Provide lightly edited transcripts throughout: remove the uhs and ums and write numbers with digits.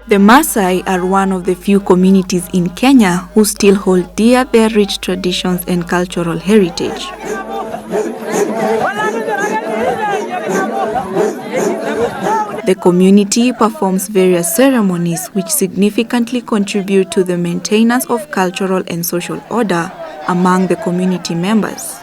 The Maasai are one of the few communities in Kenya who still hold dear their rich traditions and cultural heritage. The community performs various ceremonies which significantly contribute to the maintenance of cultural and social order among the community members.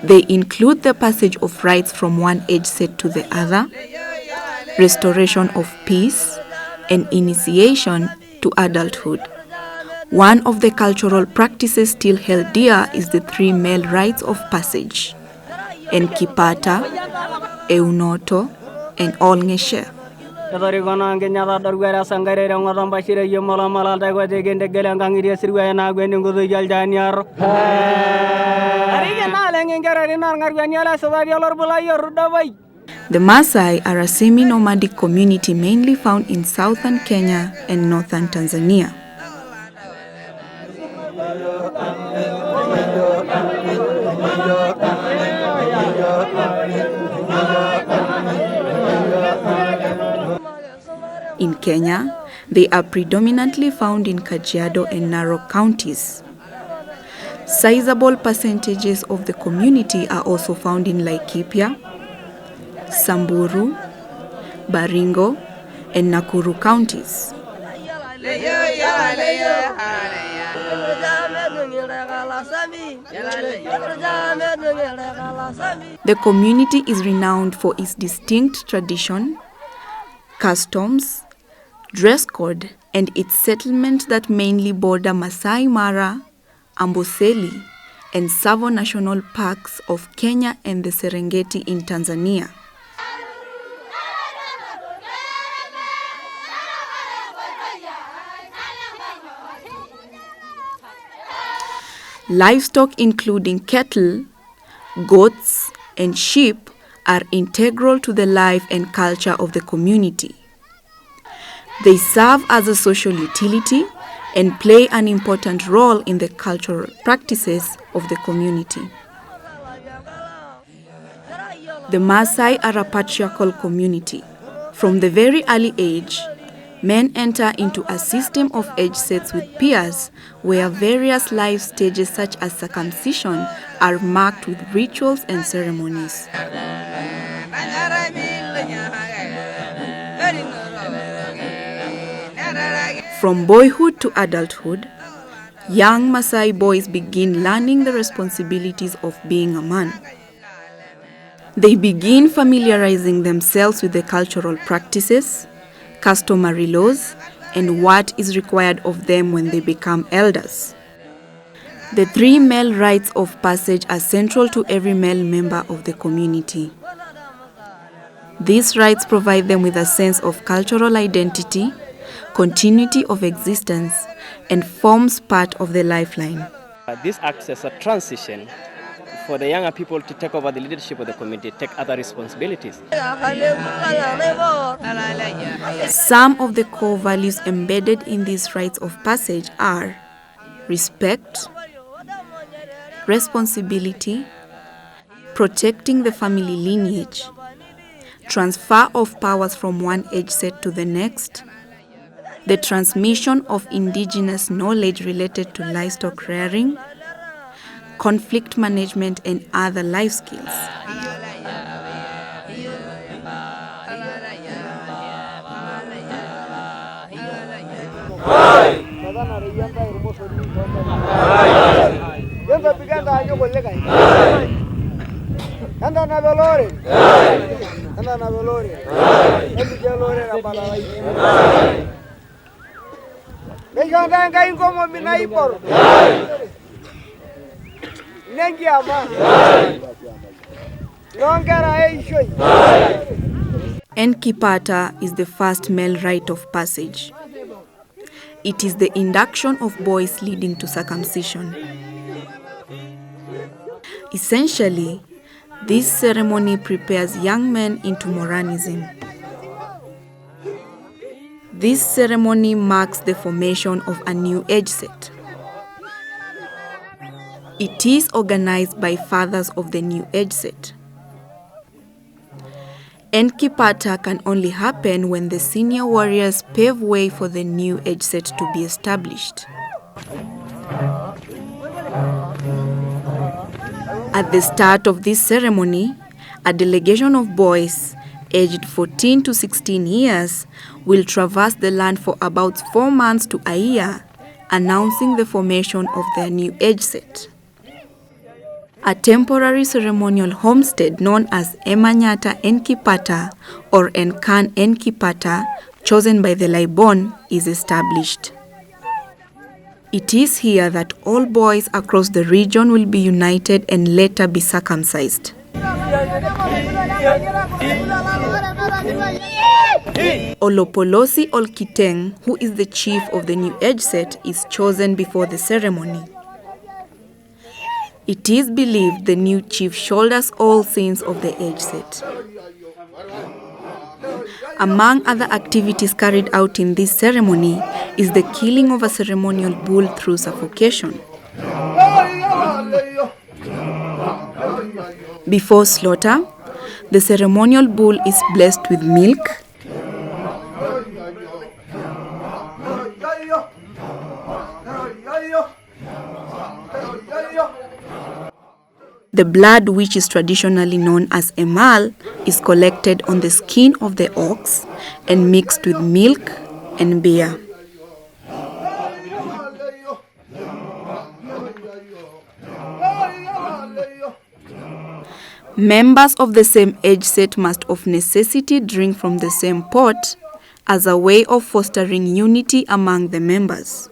They include the passage of rites from one age set to the other, restoration of peace, and initiation to adulthood. One of the cultural practices still held dear is the 3 male rites of passage: Enkipaata, Eunoto, and Olng'esherr. The Maasai are a semi-nomadic community mainly found in southern Kenya and northern Tanzania. In Kenya, they are predominantly found in Kajiado and Narok counties. Sizable percentages of the community are also found in Laikipia, Samburu, Baringo, and Nakuru counties. The community is renowned for its distinct tradition, customs, dress code, and its settlements that mainly border Maasai Mara, Amboseli, and Tsavo national parks of Kenya and the Serengeti in Tanzania. Livestock including cattle, goats, and sheep are integral to the life and culture of the community. They serve as a social utility and play an important role in the cultural practices of the community. The Maasai are a patriarchal community. From the very early age, men enter into a system of age sets with peers where various life stages such as circumcision are marked with rituals and ceremonies. From boyhood to adulthood, young Maasai boys begin learning the responsibilities of being a man. They begin familiarizing themselves with the cultural practices, customary laws, and what is required of them when they become elders. The 3 male rites of passage are central to every male member of the community. These rites provide them with a sense of cultural identity, continuity of existence, and forms part of the lifeline. This acts as a transition for the younger people to take over the leadership of the community, take other responsibilities. Some of the core values embedded in these rites of passage are respect, responsibility, protecting the family lineage, transfer of powers from one age set to the next, the transmission of indigenous knowledge related to livestock rearing, conflict management, and other life skills. Enkipaata is the first male rite of passage. It is the induction of boys leading to circumcision. Essentially, this ceremony prepares young men into Moranism. This ceremony marks the formation of a new age set. It is organized by fathers of the new age set. Enkipaata can only happen when the senior warriors pave way for the new age set to be established. At the start of this ceremony, a delegation of boys aged 14 to 16 years will traverse the land for about 4 months to a year, announcing the formation of their new age set. A temporary ceremonial homestead known as Emanyata Enkipaata or Enkan Enkipaata, chosen by the Laibon, is established. It is here that all boys across the region will be united and later be circumcised. Olopolosi Olkiteng, who is the chief of the new age set, is chosen before the ceremony. It is believed the new chief shoulders all sins of the age set. Among other activities carried out in this ceremony is the killing of a ceremonial bull through suffocation. Before slaughter, the ceremonial bull is blessed with milk, the blood, which is traditionally known as emal, is collected on the skin of the ox and mixed with milk and beer. Members of the same age set must of necessity drink from the same pot as a way of fostering unity among the members.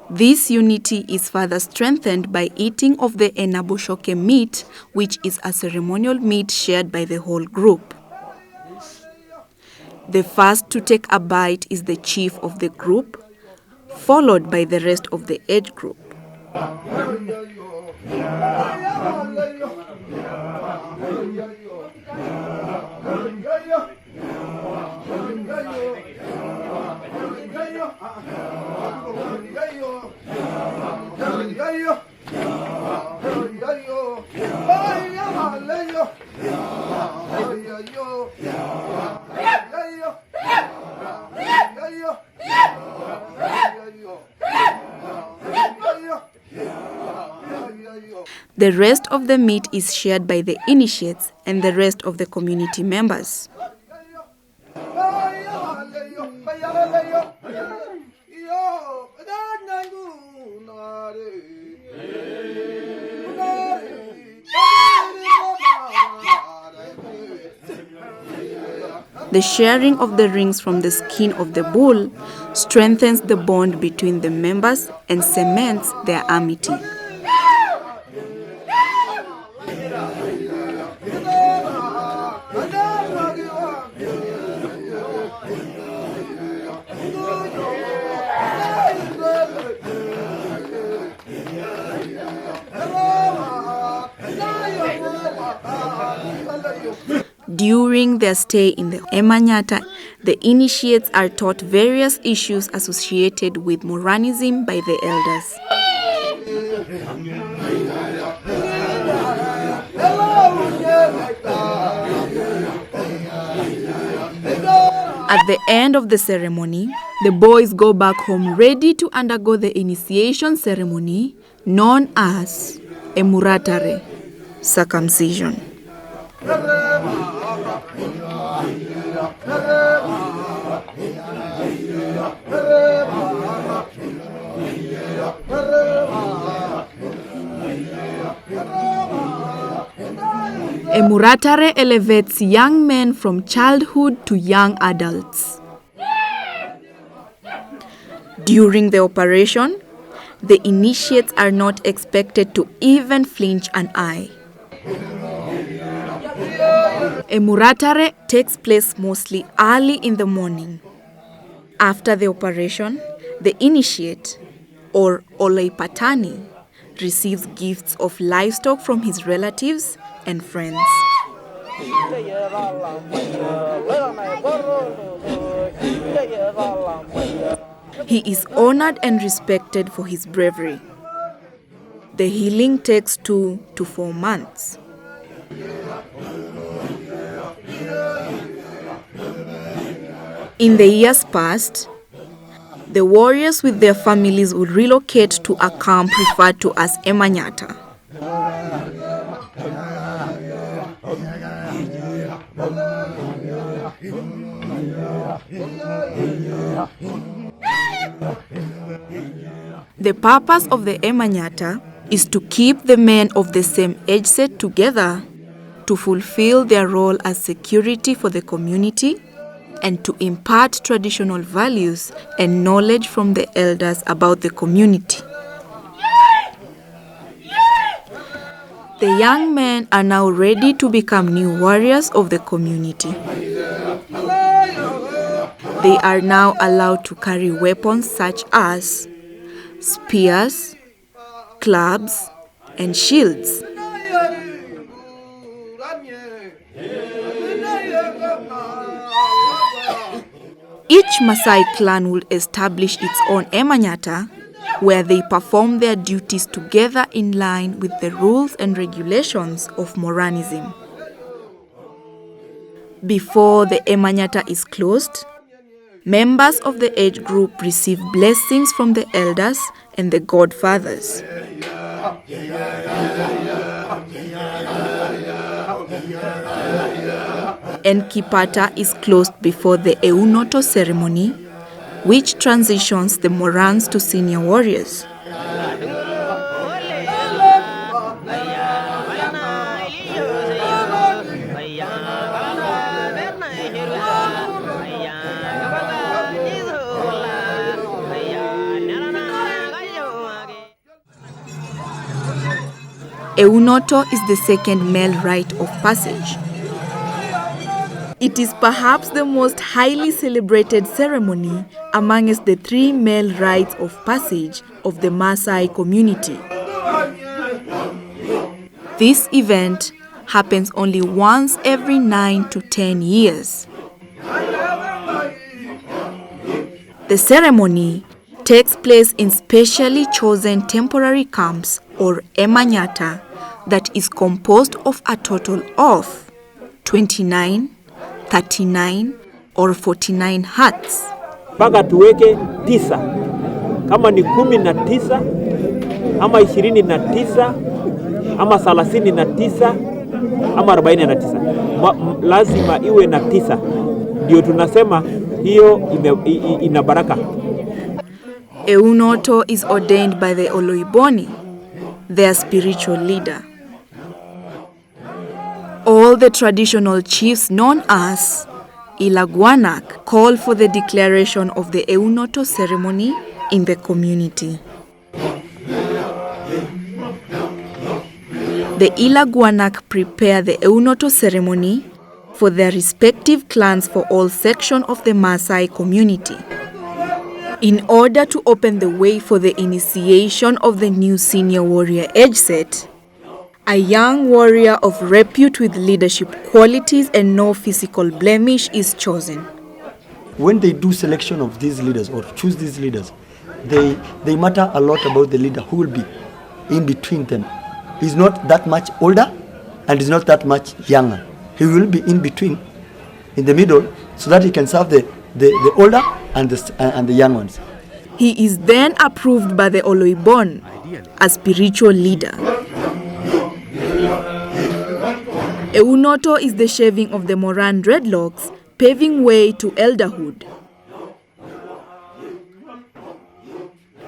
This unity is further strengthened by eating of the enaboshoke meat, which is a ceremonial meat shared by the whole group. The first to take a bite is the chief of the group, followed by the rest of the age group. The rest of the meat is shared by the initiates and the rest of the community members. The sharing of the rings from the skin of the bull strengthens the bond between the members and cements their amity. During their stay in the Emanyata, the initiates are taught various issues associated with Moranism by the elders. At the end of the ceremony, the boys go back home ready to undergo the initiation ceremony known as Emuratare, circumcision. Emuratare elevates young men from childhood to young adults. During the operation, the initiates are not expected to even flinch an eye. Emuratare takes place mostly early in the morning. After the operation, the initiate, or Oleipatani, receives gifts of livestock from his relatives and friends. He is honored and respected for his bravery. The healing takes 2 to 4 months. In the years past, the warriors with their families would relocate to a camp referred to as Emanyata. The purpose of the Emanyata is to keep the men of the same age set together, to fulfill their role as security for the community, and to impart traditional values and knowledge from the elders about the community. The young men are now ready to become new warriors of the community. They are now allowed to carry weapons such as spears, clubs, and shields. Each Maasai clan will establish its own Emanyata, where they perform their duties together in line with the rules and regulations of Moranism. Before the Emanyata is closed, members of the age group receive blessings from the elders and the godfathers. Enkipaata is closed before the Eunoto ceremony, which transitions the Morans to senior warriors. Eunoto is the second male rite of passage. It is perhaps the most highly celebrated ceremony amongst the 3 male rites of passage of the Maasai community. This event happens only once every 9 to 10 years. The ceremony takes place in specially chosen temporary camps or Emanyata that is composed of a total of 29, 39 or 49 huts. Mpaka tuweke 9. Kama ni 19 ama 29 ama 39 ama 49, lazima iwe na 9. Ndio tunasema hiyo ina baraka. Eunoto is ordained by the Oloiboni, their spiritual leader. All the traditional chiefs known as Ilagwanak call for the declaration of the Eunoto ceremony in the community. The Ilagwanak prepare the Eunoto ceremony for their respective clans for all sections of the Maasai community. In order to open the way for the initiation of the new senior warrior age set, a young warrior of repute with leadership qualities and no physical blemish is chosen. When they do selection of these leaders or choose these leaders, they matter a lot about the leader who will be in between them. He's not that much older and he's not that much younger. He will be in between, in the middle, so that he can serve the the older and the young ones. He is then approved by the Oloibon as spiritual leader. Eunoto is the shaving of the Moran dreadlocks, paving way to elderhood.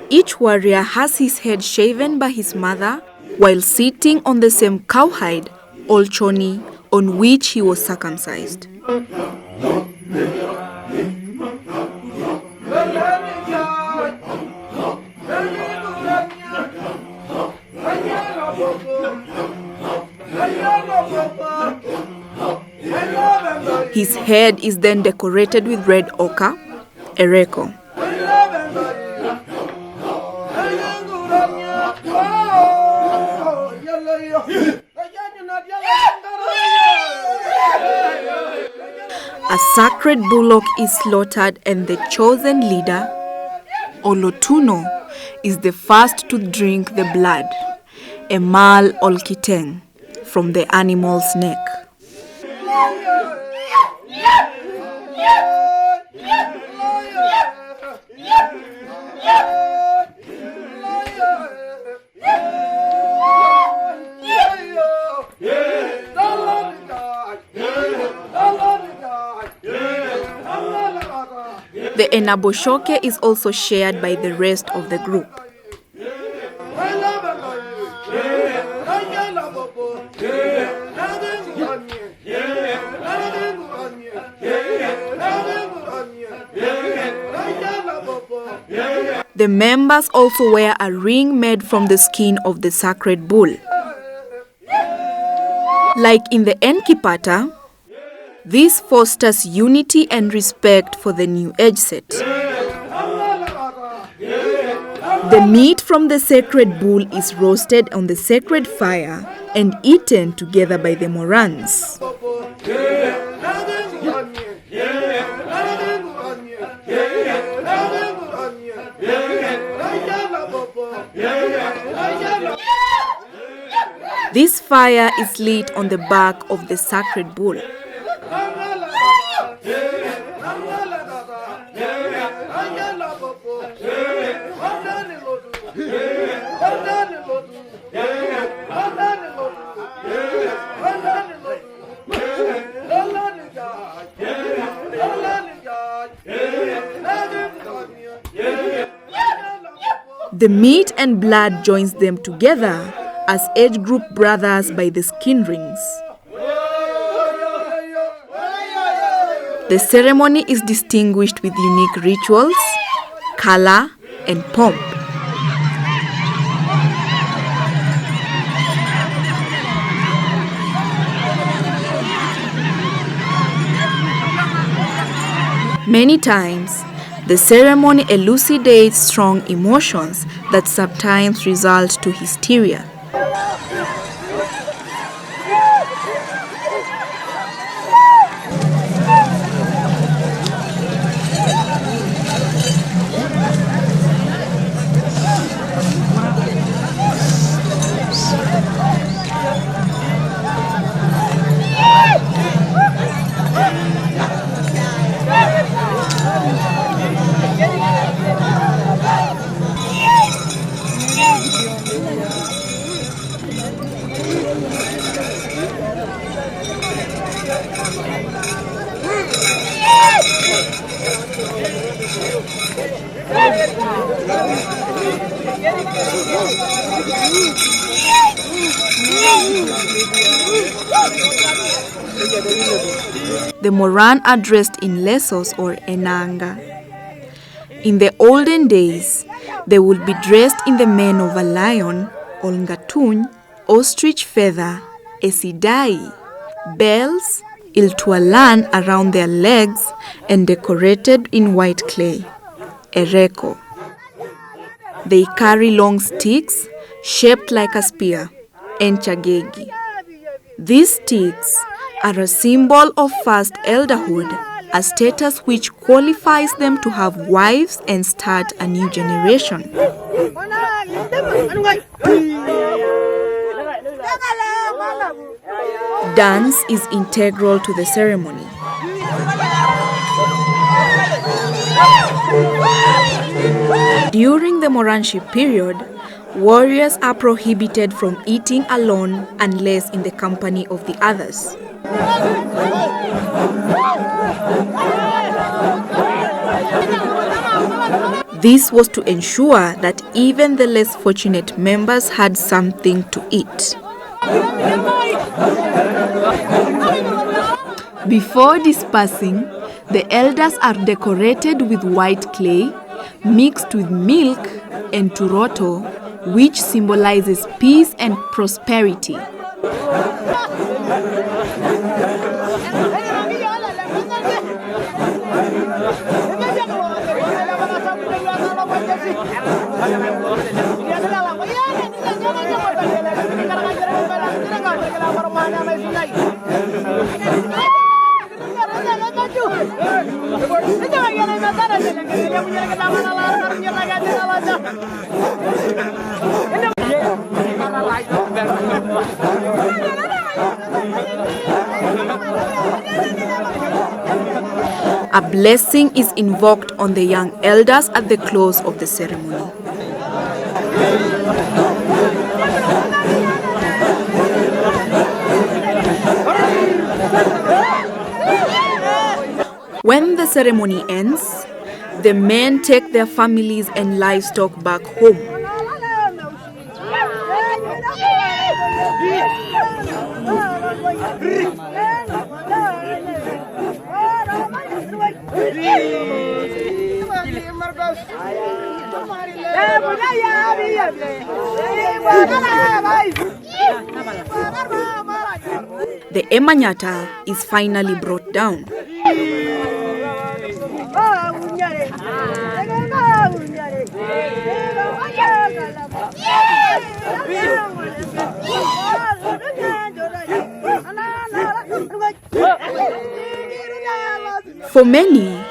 Each warrior has his head shaven by his mother while sitting on the same cowhide, olchoni, on which he was circumcised. His head is then decorated with red ochre, ereko. A sacred bullock is slaughtered and the chosen leader, Olotuno, is the first to drink the blood, emal olkiteng, from the animal's neck. The enaboshoke is also shared by the rest of the group. The members also wear a ring made from the skin of the sacred bull. Like in the Enkipaata, this fosters unity and respect for the new age set. The meat from the sacred bull is roasted on the sacred fire and eaten together by the Morans. This fire is lit on the back of the sacred bull. The meat and blood joins them together as age group brothers by the skin rings. The ceremony is distinguished with unique rituals, color, and pomp. Many times, the ceremony elucidates strong emotions that sometimes result to hysteria. The Moran are dressed in lesos or enanga. In the olden days, they would be dressed in the mane of a lion, olngatuny, ostrich feather, esidai, bells, iltualan around their legs, and decorated in white clay, ereko. They carry long sticks shaped like a spear, enchagegi. These sticks are a symbol of first elderhood, a status which qualifies them to have wives and start a new generation. Dance is integral to the ceremony. During the Moranship period, warriors are prohibited from eating alone unless in the company of the others. This was to ensure that even the less fortunate members had something to eat. Before dispersing, the elders are decorated with white clay mixed with milk and Eunoto, which symbolizes peace and prosperity. A blessing is invoked on the young elders at the close of the ceremony. When the ceremony ends, the men take their families and livestock back home. The Emanyata is finally brought down. For many,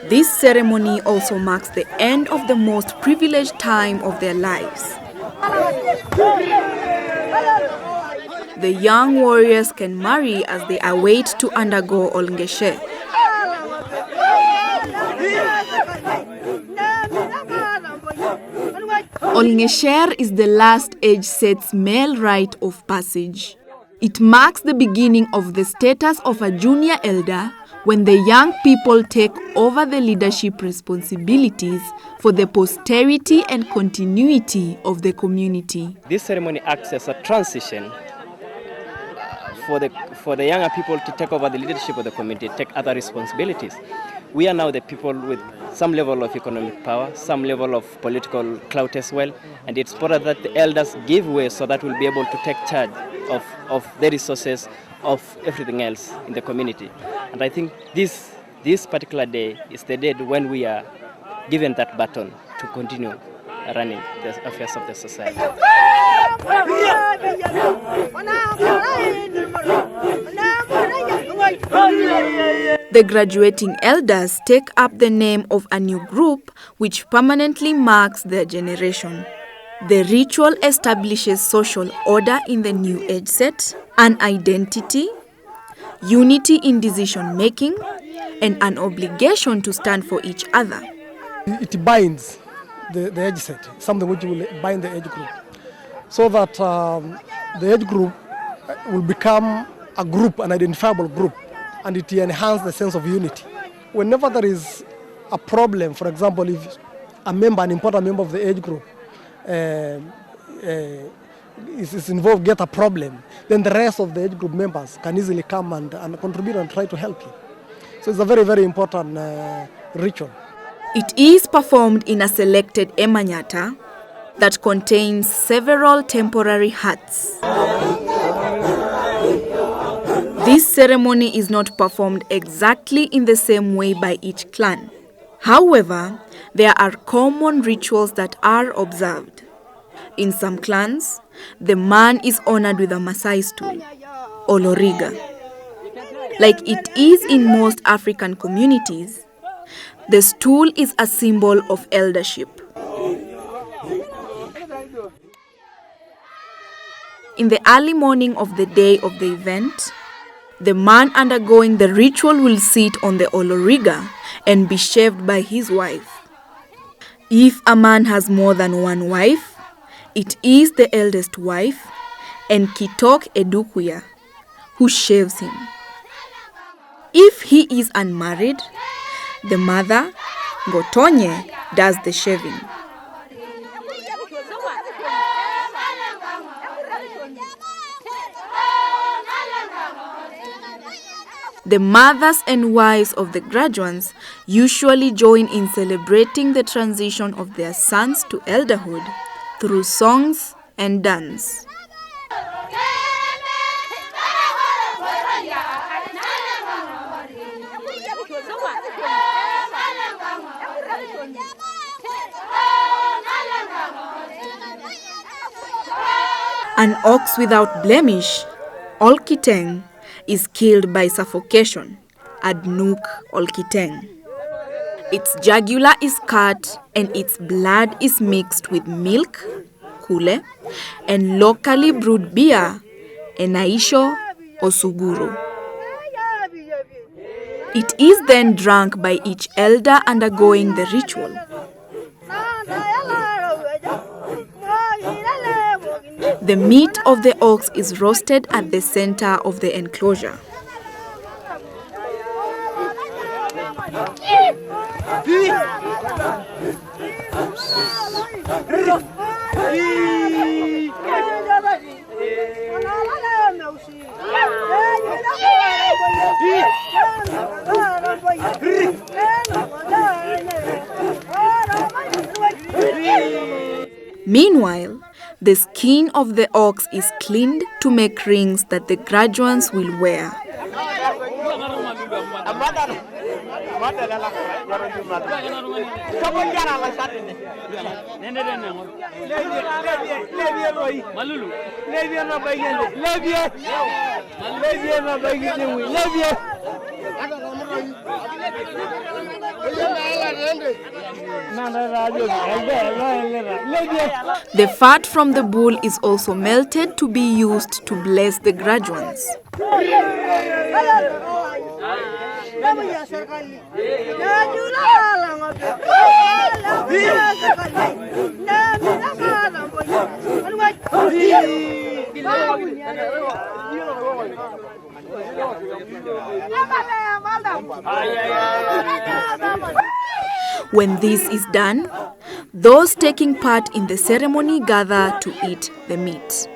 this ceremony also marks the end of the most privileged time of their lives. The young warriors can marry as they await to undergo Olng'esherr. Olng'esherr is the last age set's male rite of passage. It marks the beginning of the status of a junior elder when the young people take over the leadership responsibilities for the posterity and continuity of the community. This ceremony acts as a transition for the younger people to take over the leadership of the community, take other responsibilities. We are now the people with some level of economic power, some level of political clout as well, and it's important that the elders give way so that we'll be able to take charge of the resources, of everything else in the community. And I think this particular day is the day when we are given that baton to continue running the affairs of the society. The graduating elders take up the name of a new group which permanently marks their generation. The ritual establishes social order in the new age set, an identity, unity in decision making, and an obligation to stand for each other. It binds the age set, something which will bind the age group, so that the age group will become a group, an identifiable group, and it enhances the sense of unity. Whenever there is a problem, for example, if an important member of the age group is involved, get a problem, then the rest of the age group members can easily come and contribute and try to help you. So it's a very, very important ritual. It is performed in a selected Emanyata that contains several temporary huts. This ceremony is not performed exactly in the same way by each clan. However, there are common rituals that are observed. In some clans, the man is honored with a Maasai stool, oloriga. Like it is in most African communities, the stool is a symbol of eldership. In the early morning of the day of the event, The man undergoing the ritual will sit on the oloriga and be shaved by his wife. If a man has more than one wife, it is the eldest wife, Enkitok Edukuya, who shaves him. If he is unmarried, the mother, Ngotonye, does the shaving. The mothers and wives of the graduates usually join in celebrating the transition of their sons to elderhood through songs and dance. An ox without blemish, Olkiteng, is killed by suffocation, Adnuk Olkiteng. Its jugular is cut and its blood is mixed with milk, kule, and locally brewed beer, Enaisho or Suguro. It is then drunk by each elder undergoing the ritual. The meat of the ox is roasted at the center of the enclosure. Meanwhile, the skin of the ox is cleaned to make rings that the graduates will wear. The fat from the bull is also melted to be used to bless the graduates. When this is done, those taking part in the ceremony gather to eat the meat.